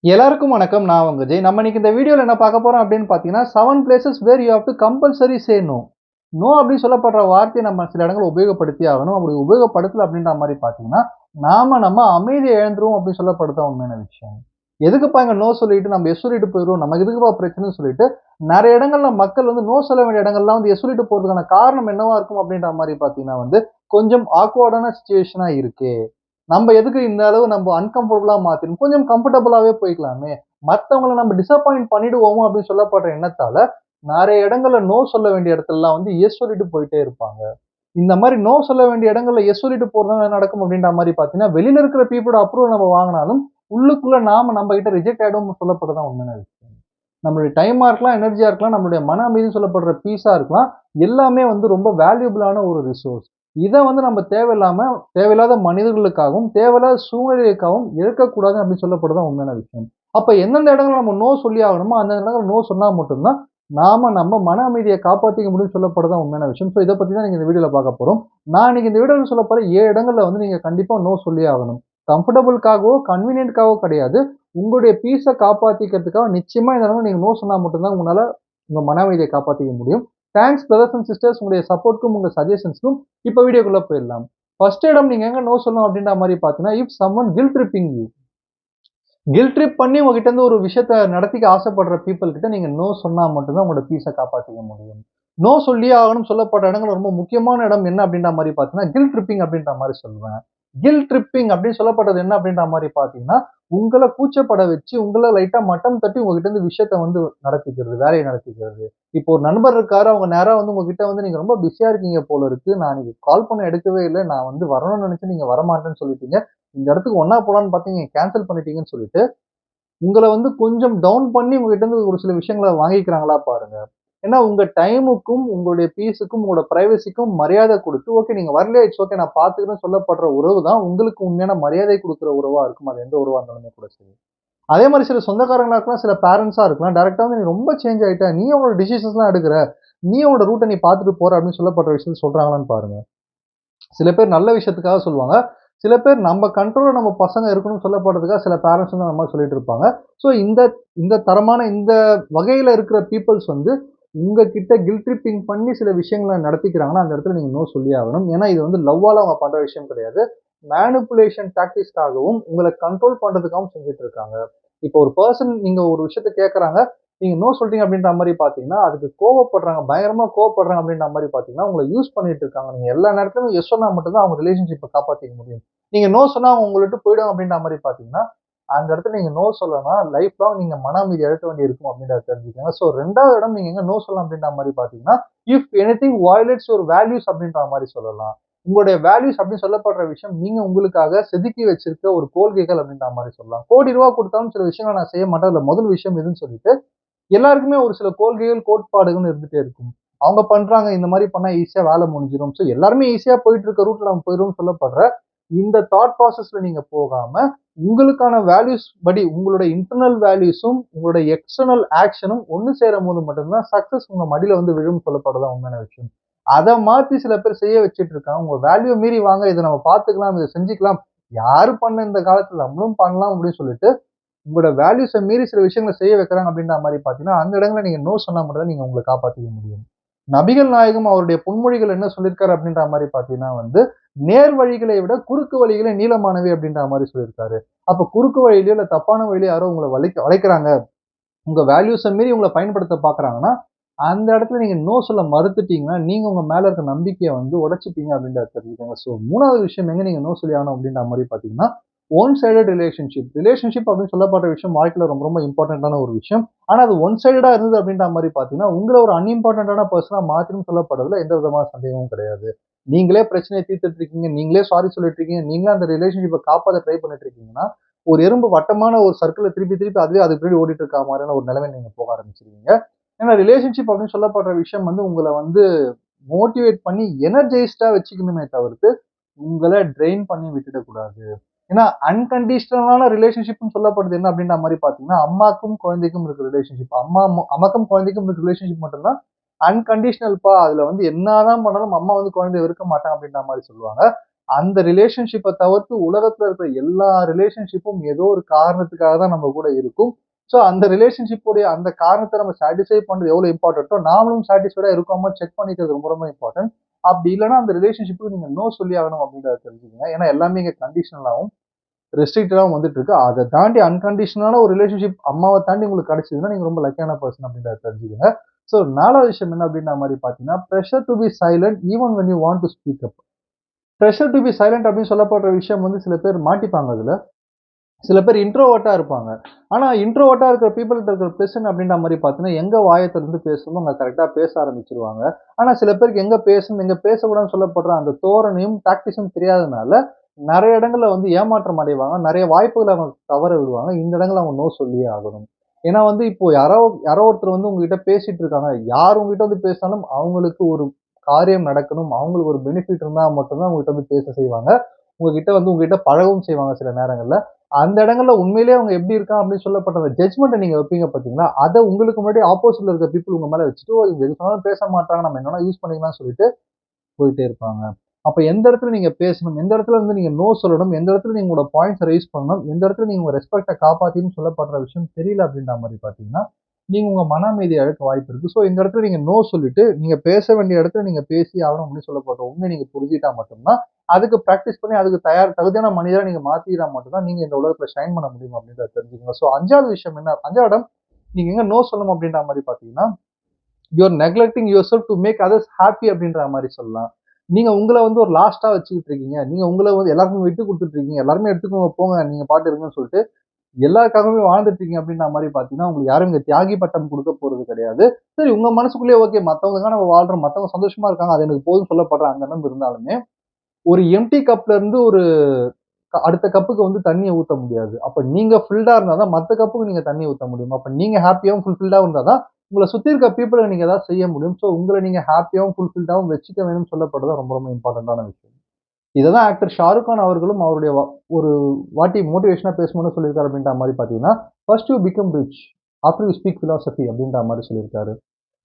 எல்லாருக்கும் வணக்கம். நான் உங்க ஜெய். நம்ம இன்னைக்கு இந்த வீடியோல என்ன பார்க்க போறோம் அப்படின்னு பார்த்தீங்கன்னா, 7 places where you have to compulsory say no. No அப்படின்னு சொல்லப்படுற வார்த்தைய நம்ம சில இடங்கள்ல உபயோகப்படுத்தி ஆகணும். அப்படி உபயோகப்படுத்தல அப்படின்ற மாரி பார்த்தீங்கன்னா, நம்ம அமைதிய இழந்துருவோம் அப்படின்னு சொல்லப்படுறது தான் உண்மையான விஷயம். எதுக்குப்பா இங்க நோ சொல்லிட்டு நம்ம எஸ் சொல்லிட்டு போயிருவோம். நமக்கு எதுக்குப்பா பிரச்சனைன்னு சொல்லிட்டு, நெறைய இடங்கள்ல மக்கள் நோ சொல்ல வேண்டிய இடங்கள்லாம் எஸ் சொல்லிட்டு போறதுக்கான காரணம் என்னவா இருக்கும் அப்படின்ற மாரி பார்த்தீங்கன்னா கொஞ்சம் ஆக்வர்டான சிச்சுவேஷனா இருக்கு. நம்ம எதுக்கு இந்த அளவு நம்ம அன்கம்ஃபர்டபுளா மாத்திக்கணும். கொஞ்சம் கம்ஃபர்டபுளாவே போய்க்கலாமே. மத்தவங்கள நம்ம டிசப்பாயிண்ட் பண்ணிடுவோமோ அப்படின்னு சொல்லப்படுற எண்ணத்தால, நெறைய இடங்கள்ல நோ சொல்ல வேண்டிய இடத்துலலாம் எஸ் சொல்லிட்டு போயிட்டே இருப்பாங்க. இந்த மாரி நோ சொல்ல வேண்டிய இடங்கள்ல எஸ் சொல்லிட்டு போறதுனால என்ன நடக்கும் அப்படின்ற மாரி பார்த்தீங்கன்னா, வெளியில இருக்கிற பீப்பிளோட அப்ரூவல் நம்ம வாங்குனாலும், உள்ளுக்குள்ள நம்ம கிட்ட ரிஜெக்ட் ஆயிடும்னு சொல்லப்படுறது தான் உண்மையான விஷயம். நம்மளுடைய டைமா இருக்கலாம், எனர்ஜியா இருக்கலாம், நம்மளுடைய மன அமைதின்னு சொல்லப்படுற பீஸா இருக்கலாம். எல்லாமே ரொம்ப வேல்யூபிளான ஒரு ரிசோர்ஸ். இத நம்ம தேவையில்லாத மனிதர்களுக்காகவும், தேவையில்லாத சூழ்நிலைக்காகவும் இழக்கக்கூடாது அப்படின்னு சொல்லப்படுறது தான் உண்மையான விஷயம். அப்ப எந்தெந்த இடங்கள்ல நம்ம நோ சொல்லி ஆகணுமோ, அந்த இடங்கள்ல நோ சொன்னா மட்டும் தான், நம்ம மன அமைதிய காப்பாத்திக்க முடியும்னு சொல்லப்படுறது தான் உண்மையான விஷயம். இத பத்தி தான் நீங்க இந்த வீடியோல பார்க்க போறோம். நான் இன்னைக்கு இந்த வீடியோல சொல்லப்போற 7 இடங்கள்ல நீங்க கண்டிப்பா நோ சொல்லியே ஆகணும். கம்ஃபர்டபுள்க்காகவோ, கன்வீனியன்ட்க்காகவோ கிடையாது. உங்களுடைய பீஸ காப்பாத்திக்கிறதுக்காக நிச்சயமா இந்த இடத்துல நீங்க நோ சொன்னா மட்டும் தான் உங்களால உங்க மன அமைதிய காப்பாத்திக்க முடியும். தேங்க்ஸ் பிரதர்ஸ் அண்ட் சிஸ்டர்ஸ் உங்களுடைய சப்போர்ட்க்கும், உங்க சஜஷன்ஸ்க்கும். இப்ப வீடியோக்குள்ள போயிடலாம். ஃபர்ஸ்ட் இடம் நீங்க எங்க நோ சொல்லணும் அப்படின்ற மாரி பார்த்தீங்கன்னா, if someone guilt tripping you. Guilt trip பண்ணி உங்ககிட்ட இருந்து ஒரு விஷயத்த நடத்திக்க ஆசைப்படுற பீப்பிள் கிட்ட நீங்க நோ சொன்னா மட்டும் தான் உங்களோட பீஸ காப்பாத்திக்க முடியும். நோ சொல்லியே ஆகணும்னு சொல்லப்பட்ட இடங்கள் ரொம்ப முக்கியமான இடம் என்ன அப்படின்ற மாரி பார்த்தீங்கன்னா, கில்ட் ட்ரிப்பிங் அப்படின்ற மாரி சொல்லுவேன். கில்ட் ட்ரிப்பிங் அப்படின்னு சொல்லப்பட்டது என்ன அப்படின்ற மாரி பார்த்தீங்கன்னா, உங்கள கூச்சப்பட வச்சு, உங்கள லைட்டா மட்டம் தட்டி உங்ககிட்ட இருந்து விஷயத்த நடத்திக்கிறது, வேலைய நடத்திக்கிறது. இப்போ ஒரு நண்பர் இருக்காரு, அவங்க நேரா உங்ககிட்ட நீங்க ரொம்ப பிஸியா இருக்கீங்க போல இருக்கு. நான் இன்னைக்கு கால் பண்ண எடுக்கவே இல்ல. நான் வரணும்னு நெனச்சேன், நீங்க வரமாட்டேன்னு சொல்லிட்டீங்க. இந்த இடத்துக்கு ஒண்ணா போலான்னு பார்த்தீங்க, நீங்க கேன்சல் பண்ணிட்டீங்கன்னு சொல்லிட்டு, உங்கள கொஞ்சம் டவுன் பண்ணி உங்ககிட்ட இருந்து ஒரு சில விஷயங்கள வாங்கிக்கிறாங்களா பாருங்க. ஏன்னா உங்க டைமுக்கும், உங்களுடைய பீஸுக்கும், உங்களோட பிரைவசிக்கும் மரியாதை குடுத்து, ஓகே நீங்க வரலையா, இட்ஸ் ஓகே நான் பார்த்துக்கிறேன்னு சொல்லப்படுற உறவு தான் உங்களுக்கு உண்மையான மரியாதை குடுக்குற உறவா இருக்கும். அது எந்த உறவா இருந்தாலுமே கூட சரி. அதே மாரி சில சொந்தக்காரங்களா இருக்கலாம், சில பேரண்ட்ஸா இருக்கலாம். டைரக்ட்டா நீ ரொம்ப சேஞ்ச் ஆயிட்ட. நீ உன்னோட டிசிஷன்ஸ்லாம் எடுக்குற. நீ உன்னோட ரூட்ட நீ பார்த்துட்டு போற அப்படின்னு சொல்லப்படுற விஷயத்த சொல்றாங்களான்னு பாருங்க. சில பேர் நல்ல விஷயத்துக்காக சொல்லுவாங்க. சில பேர் நம்ம கண்ட்ரோல்ல நம்ம பசங்க இருக்கணும்னு சொல்லப்படுறதுக்காக சில பேரண்ட்ஸ் அந்த மாரி சொல்லிட்டு இருப்பாங்க. ஸோ இந்த இந்த தரமான இந்த வகையில இருக்கிற பீப்பிள்ஸ் உங்ககிட்ட கில்ட் ட்ரிப்பிங் பண்ணி சில விஷயங்கள நடத்திக்கிறாங்கன்னா, அந்த இடத்துல நீங்க நோ சொல்லியே ஆகணும். ஏன்னா இது லவ்வால அவங்க பண்ற விஷயம் கிடையாது. மேனிபுலேஷன் டாக்டிக்ஸ்க்காகவும், உங்கள கண்ட்ரோல் பண்றதுக்காகவும் செஞ்சுட்டு இருக்காங்க. இப்போ ஒரு பெர்சன் நீங்க ஒரு விஷயத்த கேட்கறாங்க. நீங்க நோ சொல்றீங்க அப்படின்ற மாரி பார்த்தீங்கன்னா, அதுக்கு கோவப்படுறாங்க. பயங்கரமா கோவப்படுறாங்க அப்படின்ற மாரி பார்த்தீங்கன்னா, உங்கள யூஸ் பண்ணிட்டு இருக்காங்க. நீங்க எல்லா நேரத்திலும் எஸ் சொன்னா மட்டும் தான் அவங்க ரிலேஷன்ஷிப்ப காப்பாத்திக்க முடியும். நீங்க நோ சொன்னா அவங்க உங்கள விட்டு போயிடுவாங்க அப்படின்ற மாரி பார்த்தீங்கன்னா, அந்த இடத்துல நீங்க நோ சொல்லனா, லைஃப் லாங் நீங்க மன அமைதி இழக்க வேண்டியிருக்கும் அப்படின்றத தெரிஞ்சுக்கங்க. ஸோ 2வது இடம் நீங்க எங்க நோ சொல்லலாம் அப்படின்ற மாரி பார்த்தீங்கன்னா, if anything violates your values அப்படின்ற மாரி சொல்லலாம். உங்களுடைய வேல்யூஸ் அப்படின்னு சொல்லப்படுற விஷயம், நீங்க உங்களுக்காக செதுக்கி வச்சிருக்க ஒரு கொள்கைகள் அப்படின்ற மாரி சொல்லலாம். கோடி ரூவா குடுத்தாலும் சில விஷயங்கள நான் செய்ய மாட்டேன். அதுல முதல் விஷயம் எதுன்னு சொல்லிட்டு எல்லாருக்குமே ஒரு சில கொள்கைகள், கோட்பாடுகள்னு இருந்துட்டே இருக்கும். அவங்க பண்றாங்க, இந்த மாரி பண்ணா ஈஸியா வேலை முடிஞ்சிரும். ஸோ எல்லாருமே ஈஸியா போயிட்டு இருக்க ரூட்ல நம்ம போயிருவோம்னு சொல்லப்படுற இந்த தாட் ப்ராசஸ்ல நீங்க போகாம, உங்களுக்கான வேல்யூஸ் படி உங்களுடைய இன்டர்னல் வேல்யூஸும், உங்களுடைய எக்ஸ்டர்னல் ஆக்ஷனும் ஒண்ணு சேரும்போது மட்டும் தான் சக்சஸ் உங்க மடியில விழும்னு சொல்லப்படுறது தான் உண்மையான விஷயம். அத மாத்தி சில பேர் செய்ய வச்சுட்டு இருக்காங்க. உங்க வேல்யூ மீறி வாங்க, இத நம்ம பார்த்துக்கலாம், இத செஞ்சுக்கலாம். யாரு பண்ண இந்த காலத்துல நம்மளும் பண்ணலாம் அப்படின்னு சொல்லிட்டு உங்களோட வேல்யூஸ மீறி சில விஷயங்கள செய்ய வைக்கிறாங்க அப்படின்ற மாரி பார்த்தீங்கன்னா, அந்த இடங்கள்ல நீங்க நோ சொன்னா மட்டும் தான் நீங்க உங்கள காப்பாத்திக்க முடியும். நபிகள் நாயகம் அவருடைய பொன்மொழிகள் என்ன சொல்லியிருக்காரு அப்படின்ற மாரி பார்த்தீங்கன்னா நேர் வழிகளை விட குறுக்கு வழிகளே நீளமானவை அப்படின்ற மாரி சொல்லியிருக்காரு. அப்ப குறுக்கு வழியிலயோ, இல்ல தப்பான வழியிலயோ யாரோ உங்கள வளைக்கிறாங்க. உங்க வேல்யூஸ மீறி உங்கள பயன்படுத்த பார்க்குறாங்கன்னா, அந்த இடத்துல நீங்க நோ சொல்ல மறுத்துட்டீங்கன்னா, நீங்க உங்க மேல இருக்க நம்பிக்கைய உடைச்சுட்டீங்க அப்படின்றத தெரிஞ்சுக்கோங்க. ஸோ 3வது விஷயம் எங்க நீங்க நோ சொல்லி ஆகணும் அப்படின்ற மாரி பார்த்தீங்கன்னா, ஒன் சைடட் ரிலேஷன்ஷிப். ரிலேஷன்ஷிப் அப்படின்னு சொல்லப்படுற விஷயம் வாழ்க்கையில ரொம்ப ரொம்ப இம்பார்ட்டன்ட்டான ஒரு விஷயம். ஆனா அது ஒன் சைடடா இருந்தது அப்படின்ற மாரி பார்த்தீங்கன்னா, உங்கள ஒரு அன்இம்பார்ட்டன்ட்டான பெர்சனா மாத்திரும்னு சொல்லப்படுறதுல எந்த விதமான சந்தேகமும் கிடையாது. நீங்களே பிரச்சனைய தீர்த்துட்டு இருக்கீங்க. நீங்களே சாரி சொல்லிட்டு இருக்கீங்க. நீங்களே அந்த ரிலேஷன்ஷிப்ப காப்பாத்த ட்ரை பண்ணிட்டு இருக்கீங்கன்னா, ஒரு எறும்பு வட்டமான ஒரு சர்க்கிள்ல திருப்பி திருப்பி அதுவே அதுக்கு பின்னாடி ஓடிட்டு இருக்க மாரியான ஒரு நிலைமையில நீங்க போக ஆரம்பிச்சுருவீங்க. ஏன்னா ரிலேஷன்ஷிப் அப்படின்னு சொல்லப்படுற விஷயம் உங்கள மோட்டிவேட் பண்ணி எனர்ஜைஸ்டா வச்சுக்கணுமே தவிர்த்து, உங்கள ட்ரெயின் பண்ணி விட்டுடக் கூடாது. ஏன்னா அன்கண்டிஷனலான ரிலேஷன்ஷிப்ன்னு சொல்லப்படுறது என்ன அப்படின்ற மாரி பார்த்தீங்கன்னா, அம்மாக்கும் குழந்தைக்கும் இருக்கிற ரிலேஷன்ஷிப். அம்மாக்கும் குழந்தைக்கும் இருக்கிற ரிலேஷன்ஷிப் மட்டும் தான் அன்கண்டிஷனல்ப்பா. அதுல என்னதான் பண்ணாலும் அம்மா குழந்தைய வெறுக்க மாட்டாங்க அப்படின்ற மாரி சொல்லுவாங்க. அந்த ரிலேஷன்ஷிப்பை தவிர்த்து உலகத்துல இருக்கிற எல்லா ரிலேஷன்ஷிப்பும் ஏதோ ஒரு காரணத்துக்காக தான் நம்ம கூட இருக்கும். ஸோ அந்த ரிலேஷன்ஷிப்புடைய அந்த காரணத்தை நம்ம சாட்டிஸ்ஃபை பண்றது எவ்வளவு இம்பார்ட்டன்ட்டோ நாமளும் சாட்டிஸ்ஃபைடா இருக்கோமா செக் பண்ணிக்கிறது ரொம்ப ரொம்ப இம்பார்ட்டன்ட். அப்படி இல்லைன்னா அந்த ரிலேஷன்ஷிப்புக்கு நீங்க நோ சொல்லி ஆகணும் அப்படின்றத தெரிஞ்சுக்கங்க. ஏன்னா எல்லாமே இங்க கண்டிஷனலாகவும் ரெஸ்ட்ரிக்டடாகவும் வந்துட்டு இருக்கு. அதை தாண்டி அன்கண்டிஷனலான ஒரு ரிலேஷன்ஷிப் அம்மாவை தாண்டி உங்களுக்கு கிடைச்சதுன்னா நீங்க ரொம்ப லக்கியான பர்சன் அப்படின்றத தெரிஞ்சுக்கங்க. ஸோ 4வது விஷயம் என்ன அப்படின்ற மாதிரி பார்த்தீங்கன்னா, pressure to be silent even when you want to speak up. Pressure to be silent அப்படின்னு சொல்லப்படுற விஷயம் வந்து சில பேர் மாட்டிப்பாங்க அதுல. சில பேர் இன்ட்ரோவர்ட்டா இருப்பாங்க. ஆனா இன்ட்ரோவர்ட்டா இருக்கிற பீப்பிள்ட்ட இருக்கிற பிரச்சனை அப்படின்ற மாரி பார்த்தீங்கன்னா, எங்க வாய திறந்து பேசணுமோ அங்க கரெக்ட்டா பேச ஆரம்பிச்சுருவாங்க. ஆனா சில பேருக்கு எங்க பேசணும், எங்க பேசக்கூடாதுன்னு சொல்லப்படுற அந்த தோரணையும், டாக்டிஸும் தெரியாதனால, நெறைய இடங்கள்ல வந்து ஏமாற்றம் அடைவாங்க. நெறைய வாய்ப்புகள அவங்க தவற விடுவாங்க. இந்த இடங்கள்ல அவங்க நோ சொல்லியே ஆகணும். ஏன்னா வந்து இப்போ யாரோ யாரோ ஒருத்தர் வந்து உங்ககிட்ட பேசிட்டு இருக்காங்க. யார் உங்ககிட்ட வந்து பேசினாலும் அவங்களுக்கு ஒரு காரியம் நடக்கணும். அவங்களுக்கு ஒரு பெனிஃபிட் இருந்தா மட்டும் தான் உங்ககிட்ட வந்து பேச செய்வாங்க. உங்ககிட்ட பழகவும் செய்வாங்க சில நேரங்கள்ல. அந்த இடங்கள்ல உண்மையிலேயே அவங்க எப்படி இருக்கான் அப்படின்னு சொல்லப்பட்ட அந்த ஜட்ஜ்மெண்ட்ட நீங்க வைப்பீங்க பார்த்தீங்களா, அத உங்களுக்கு முன்னாடி ஆப்போசிட்ல இருக்க பீப்பிள் உங்க மேல வச்சுட்டு, "ஓ இவங்க எது சொன்னாலும் பேச மாட்டாங்க. நம்ம என்ன வேணா யூஸ் பண்ணிக்கலாம்னு" சொல்லிட்டு போயிட்டே இருப்பாங்க. அப்ப எந்த இடத்துல நீங்க பேசணும், எந்த இடத்துல வந்து நீங்க நோ சொல்லணும், எந்த இடத்துல நீங்க உங்களோட பாயிண்ட்ஸ ரைஸ் பண்ணணும், எந்த இடத்துல நீங்க உங்க ரெஸ்பெக்ட்ட காப்பாத்தணும்னு சொல்லப்படுற விஷயம் தெரியல அப்படின்ற மாரி பார்த்தீங்கன்னா, நீங்க உங்க மன அமைதிய இழக்க வாய்ப்பு இருக்கு. ஸோ இந்த இடத்துல நீங்க நோ சொல்லிட்டு, நீங்க பேச வேண்டிய இடத்துல நீங்க பேசி ஆகணும் அப்படின்னு சொல்லப்படுற உண்மைய நீங்க புரிஞ்சுட்டா மட்டும் தான், அதுக்கு பிராக்டிஸ் பண்ணி அதுக்கு தகுதியான மனிதரா நீங்க மாத்திக்கிட்டா மட்டும் தான், நீங்க இந்த உலகத்துல ஷைன் பண்ண முடியும் அப்படின்றத தெரிஞ்சுக்கங்க. ஸோ 5வது விஷயம் என்ன 5வது இடம் நீங்க எங்க நோ சொல்லணும் அப்படின்ற மாரி பார்த்தீங்கன்னா, you are neglecting yourself to make others happy அப்படின்ற மாரி சொல்லலாம். நீங்க உங்கள வந்து ஒரு லாஸ்ட்டா வச்சுக்கிட்டு இருக்கீங்க. நீங்க உங்கள வந்து எல்லாருக்கும் விட்டு குடுத்துட்டு இருக்கீங்க. எல்லாருமே எடுத்துக்கோங்க போங்க. நீங்க பாட்டு இருங்கன்னு சொல்லிட்டு எல்லாருக்காகவே வாழ்ந்துட்டு இருக்கீங்க அப்படின்ற மாரி பார்த்தீங்கன்னா, உங்களுக்கு யாரும் இங்க தியாகி பட்டம் குடுக்க போறது கிடையாது. சரி உங்க மனசுக்குள்ளேயே ஓகே மத்தவங்களுக்காக நம்ம வாழ்றோம். மத்தவங்க சந்தோஷமா இருக்காங்க. அது எனக்கு போதும்னு சொல்லப்படுற அந்த எண்ணம் இருந்தாலுமே, ஒரு எம்ப்டி கப்ல இருந்து ஒரு அடுத்த கப்புக்கு வந்து தண்ணீய ஊத்த முடியாது. அப்ப நீங்க ஃபில்டா இருந்தா தான் மத்த கப்புக்கு நீங்க தண்ணீ ஊத்த முடியும். அப்ப நீங்க ஹேப்பியாவும் ஃபுல்ஃபில்டாவும் இருந்தா தான், உங்கள சுத்தி இருக்க பீப்பிள நீங்க ஏதாவது செய்ய முடியும். சோ உங்கள நீங்க ஹேப்பியாவும் ஃபுல்ஃபில்டாவும் வச்சுக்க வேணும்னு சொல்லப்படுறது ரொம்ப ரொம்ப இம்பார்ட்டன்டான விஷயம். இததான் ஆக்டர் ஷாருக் கான் அவர்களும் அவருடைய ஒரு வாட்டி மோட்டிவேஷனா பேசும்போது சொல்லியிருக்காரு அப்படின்ற மாரி பார்த்தீங்கன்னா, "first you become rich. After you speak philosophy" அப்படின்ற மாரி சொல்லியிருக்காரு.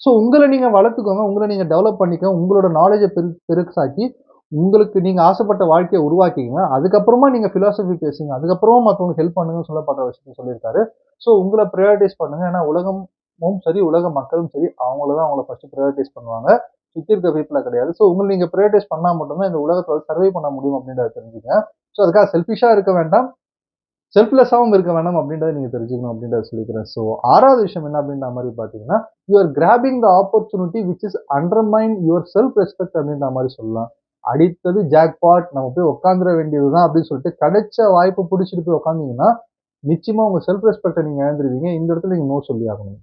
ஸோ உங்கள நீங்க வளர்த்துக்கோங்க. உங்கள நீங்க டெவலப் பண்ணிக்கோங்க. உங்களோட நாலேட்ஜ பெருசாக்கி, உங்களுக்கு நீங்க ஆசைப்பட்ட வாழ்க்கைய உருவாக்கிக்கங்க. அதுக்கப்புறமா நீங்க பிலாசபி பேசுங்க. அதுக்கப்புறமா மத்தவங்களுக்கு ஹெல்ப் பண்ணுங்கன்னு சொல்லப்பட்ட விஷயத்த சொல்லியிருக்காரு. ஸோ உங்கள பிரையாரிடைஸ் பண்ணுங்க. ஏன்னா உலகமும் சரி, உலக மக்களும் சரி, அவங்கள தான் ஃபர்ஸ்ட் பிரையாரிடைஸ் பண்ணுவாங்க. சுத்தி இருக்க பீப்பிள கிடையாது. ஸோ உங்கள நீங்க பிரையாரிடைஸ் பண்ணா மட்டும் தான் இந்த உலகத்துல சர்வை பண்ண முடியும் அப்படின்றத தெரிஞ்சுக்கங்க. ஸோ அதுக்காக செல்ஃபிஷா இருக்க வேண்டாம். செல்ஃப்லெஸ்ஸாவும் இருக்க வேணாம் அப்படின்றத நீங்க தெரிஞ்சுக்கணும் அப்படின்றத சொல்லிக்கிறேன். ஸோ 6வது விஷயம் என்ன அப்படின்ற மாரி பார்த்தீங்கன்னா, you R grabbing the opportunity which is undermine your self respect அப்படின்ற மாரி சொல்லலாம். அடித்தது ஜாக்பாட் நம்ம போய் உட்காந்துர வேண்டியது தான் அப்படின்னு சொல்லிட்டு கிடைச்ச வாய்ப்ப புடிச்சிட்டு போய் உட்கார்ந்தீங்கன்னா, நிச்சயமா உங்க செல்ஃப் ரெஸ்பெக்ட்ட நீங்க இழந்துருவீங்க. இந்த இடத்துல நீங்க நோ சொல்லி ஆகணும்.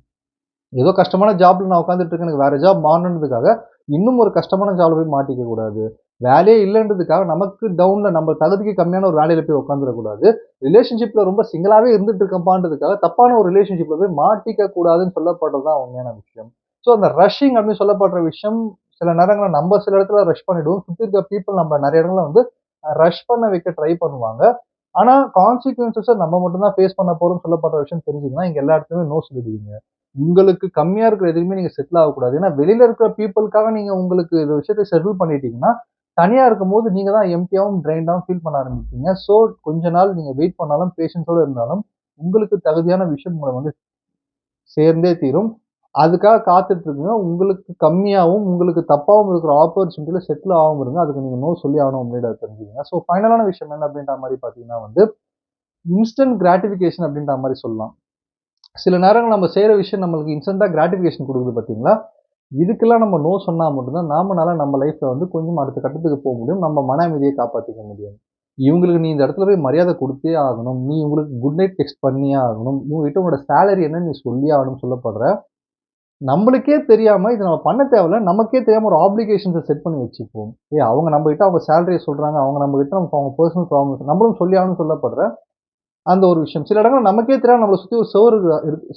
ஏதோ கஷ்டமான ஜாப்ல நான் உட்காந்துட்டு இருக்கேன். எனக்கு வேற ஜாப் மாறணுன்றதுக்காக, இன்னும் ஒரு கஷ்டமான ஜாப்ல போய் மாட்டிக்க கூடாது. வேலையே இல்லன்றதுக்காக நமக்கு டவுன்ல நம்ம தகுதிக்கு கம்மியான ஒரு வேலையில போய் உட்காந்துறக் கூடாது. ரிலேஷன்ஷிப்ல ரொம்ப சிங்கிளாவே இருந்துட்டு இருக்கேன்ப்பான்றதுக்காக, தப்பான ஒரு ரிலேஷன்ஷிப்ல போய் மாட்டிக்க கூடாதுன்னு சொல்லப்படுறது தான் உண்மையான விஷயம். ஸோ அந்த ரஷ்ஷிங் அப்படின்னு சொல்லப்படுற விஷயம், சில நேரங்கள்ல நம்ம சில இடத்துல ரஷ் பண்ணிடுவோம். சுத்தி இருக்க பீப்பிள் நம்ம நெறைய இடங்கள்ல வந்து ரஷ் பண்ண வைக்க ட்ரை பண்ணுவாங்க. ஆனா கான்சிக்வென்ஸஸ நம்ம மட்டும் தான் ஃபேஸ் பண்ண போறோம்னு சொல்லப்படுற விஷயம் தெரிஞ்சதுன்னா, இங்க எல்லா இடத்துலயுமே நோ சொல்லிடுவீங்க. உங்களுக்கு கம்மியா இருக்கிற எதுலயுமே நீங்க செட்டில் ஆகக்கூடாது. ஏன்னா வெளியில இருக்கிற பீப்பிள்க்காக நீங்க உங்களுக்கு இந்த விஷயத்த செட்டில் பண்ணிட்டீங்கன்னா, தனியா இருக்கும்போது நீங்க தான் எம்ப்டியாவும், ட்ரெயின்டாவும் ஃபீல் பண்ண ஆரம்பிப்பீங்க. ஸோ கொஞ்ச நாள் நீங்க வெயிட் பண்ணாலும், பேஷன்ஸோட இருந்தாலும், உங்களுக்கு தகுதியான விஷயம் உங்கள வந்து சேர்ந்தே தீரும். அதுக்காக காத்துட்டு இருக்குங்க. உங்களுக்கு கம்மியாவும், உங்களுக்கு தப்பாவும் இருக்கிற ஆப்பர்ச்சுனிட்டில செட்டில் ஆகாம இருங்க. அதுக்கு நீங்க நோ சொல்லி ஆகணும் அப்படின்றத தெரிஞ்சுக்கங்க. ஸோ ஃபைனலான விஷயம் என்ன அப்படின்ற மாரி பார்த்தீங்கன்னா வந்து, இன்ஸ்டன்ட் கிராட்டிஃபிகேஷன் அப்படின்ற மாரி சொல்லலாம். சில நேரங்கள் நம்ம செய்ற விஷயம் நம்மளுக்கு இன்ஸ்டன்ட்டா கிராட்டிஃபிகேஷன் குடுக்குது பார்த்தீங்களா? இதுக்கெல்லாம் நம்ம நோ சொன்னா மட்டும் தான் நாமனால நம்ம லைஃப்ல வந்து கொஞ்சம் அடுத்த கட்டத்துக்கு போ முடியும். நம்ம மன அமைதிய காப்பாத்திக்க முடியும். இவங்களுக்கு நீ இந்த இடத்துல போய் மரியாதை குடுத்தே ஆகணும். நீ இவங்களுக்கு குட் நைட் டெக்ஸ்ட் பண்ணியே ஆகணும். இவங்ககிட்ட உன்னோட சேலரி என்னன்னு நீ சொல்லியே ஆகணும்னு சொல்லப்படுற, நம்மளுக்கே தெரியாம இத நம்ம பண்ண தேவையில்ல. நமக்கே தெரியாம ஒரு ஆப்ளிகேஷன்ஸ செட் பண்ணி வச்சுப்போம். அவங்க நம்மகிட்ட அவங்க சேலரிய சொல்றாங்க. அவங்க நம்மகிட்ட அவங்க பெர்சனல் ப்ராப்ளம்ஸ் நம்மளும் சொல்லி ஆகணும்னு சொல்லப்படுற அந்த ஒரு விஷயம். சில இடங்கள்ல நமக்கே தெரியாம நம்மள சுத்தி ஒரு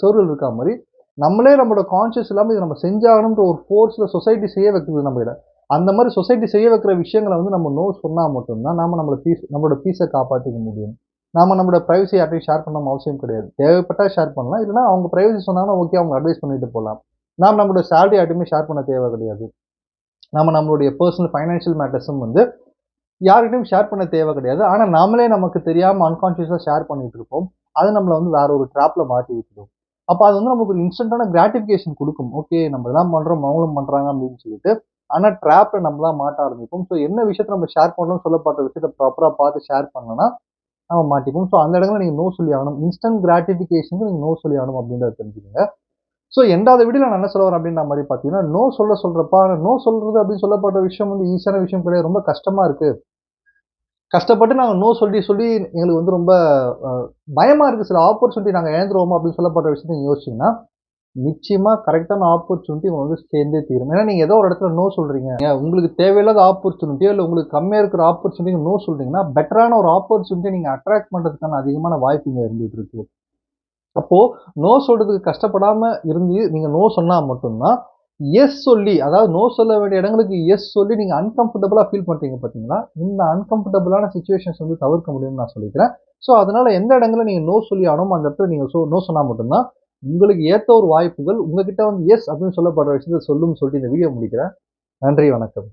சுவர்கள் இருக்கா மாரி, நம்மளே நம்மளோட கான்ஷியஸ் இல்லாம இத நம்ம செஞ்சாகணும்ன்ற ஒரு ஃபோர்ஸ்ல சொசைட்டி செய்ய வைக்குது நம்மள. அந்த மாரி சொசைட்டி செய்ய வைக்கிற விஷயங்கள வந்து நம்ம நோ சொன்னா மட்டும் தான் நாம நம்மளோட பீஸ காப்பாத்திக்க முடியும். நாம நம்மளோட பிரைவசி யார்ட்டயும் ஷேர் பண்ணணும்னு அவசியம் கிடையாது. தேவைப்பட்டா ஷேர் பண்ணலாம். இல்லன்னா அவங்க பிரைவசி சொன்னாங்கன்னா ஓகே அவங்க அட்வைஸ் பண்ணிட்டு போலாம். நாம நம்மளோட சேலரி யார்ட்டயுமே ஷேர் பண்ண தேவை கிடையாது. நாம நம்மளுடைய பெர்சனல் ஃபைனான்சியல் மேட்டர்ஸும் வந்து யார்கிட்டயும் ஷேர் பண்ண தேவை கிடையாது. ஆனா நாமளே நமக்கு தெரியாம அன்கான்ஷியஸா ஷேர் பண்ணிட்டு இருப்போம். அது நம்மள வந்து வேற ஒரு ட்ராப்ல மாட்டி விட்டுரும். அப்ப அது வந்து நமக்கு ஒரு இன்ஸ்டன்டான கிராட்டிஃபிகேஷன் குடுக்கும். ஓகே நம்ம இதெல்லாம் பண்றோம், அவங்களும் பண்றாங்க அப்படின்னு சொல்லிட்டு. ஆனா ட்ராப்ல நம்ம தான் மாட்ட ஆரம்பிப்போம். ஸோ என்ன விஷயத்த நம்ம ஷேர் பண்றோம்னு சொல்லப்பட்ட விஷயத்த ப்ராப்பரா பார்த்து ஷேர் பண்ணோம்னா, நம்ம மாட்டிப்போம். ஸோ அந்த இடத்துல நீங்க நோ சொல்லி ஆகணும். இன்ஸ்டன்ட் கிராட்டிஃபிகேஷனுக்கு நீங்க நோ சொல்லி ஆகணும் அப்படின்றத தெரிஞ்சுக்கங்க. ஸோ 2வது வீடியோல நான் என்ன சொல்ல வரேன் அப்படின்ற மாரி பார்த்தீங்கன்னா, நோ சொல்றப்ப நோ சொல்றது அப்படின்னு சொல்லப்பட்ட விஷயம் வந்து ஈஸியான விஷயம் கிடையாது. ரொம்ப கஷ்டமா இருக்கு. கஷ்டப்பட்டு நாங்க நோ சொல்லி, சொல்லி எங்களுக்கு வந்து ரொம்ப அ பயமா இருக்கு. சில ஆப்பர்ச்சுனிட்டி நாங்க இழந்துருவோமோ அப்படின்னு சொல்லப்பட்ட விஷயத்த நீங்க யோசிச்சீங்கன்னா, நிச்சயமா கரெக்ட்டான ஆப்பர்ச்சுனிட்டி உங்களுக்கு வந்து சேர்ந்தே தீரும். ஏன்னா நீங்க ஏதோ ஒரு இடத்துல நோ சொல்றீங்க. உங்களுக்கு தேவையில்லாத ஆப்பர்ச்சுனிட்டியோ, இல்ல உங்களுக்கு கம்மியா இருக்கிற ஆப்பர்ச்சுனிட்டி நோ சொல்றீங்கன்னா, பெட்டரான ஒரு ஆப்பர்ச்சுனிட்டிய நீங்க அட்ராக்ட் பண்றதுக்கான அதிகமான வாய்ப்பு இங்க இருந்துட்டு இருக்கு. அப்போ நோ சொல்றதுக்கு கஷ்டப்படாம இருந்து நீங்க நோ சொன்னா மட்டும் தான், எஸ் சொல்லி அதாவது நோ சொல்ல வேண்டிய இடங்களுக்கு எஸ் சொல்லி நீங்க அன்கம்ஃபர்டபுளா ஃபீல் பண்றீங்க பார்த்தீங்களா? இந்த அன்கம்ஃபர்டபுளான சிச்சுவேஷன்ஸ் வந்து தவிர்க்க முடியும்னு நான் சொல்லிக்கிறேன். ஸோ அதனால எந்த இடங்கள்ல நீங்க நோ சொல்லி ஆகணுமோ அந்த இடத்துல நீங்க நோ சொன்னா மட்டும் தான், உங்களுக்கு ஏத்த ஒரு வாய்ப்புகள் உங்ககிட்ட வந்து எஸ் அப்படின்னு சொல்லப்படுற விஷயத்த சொல்லும்னு சொல்லிட்டு இந்த வீடியோ முடிக்கிறேன். நன்றி, வணக்கம்.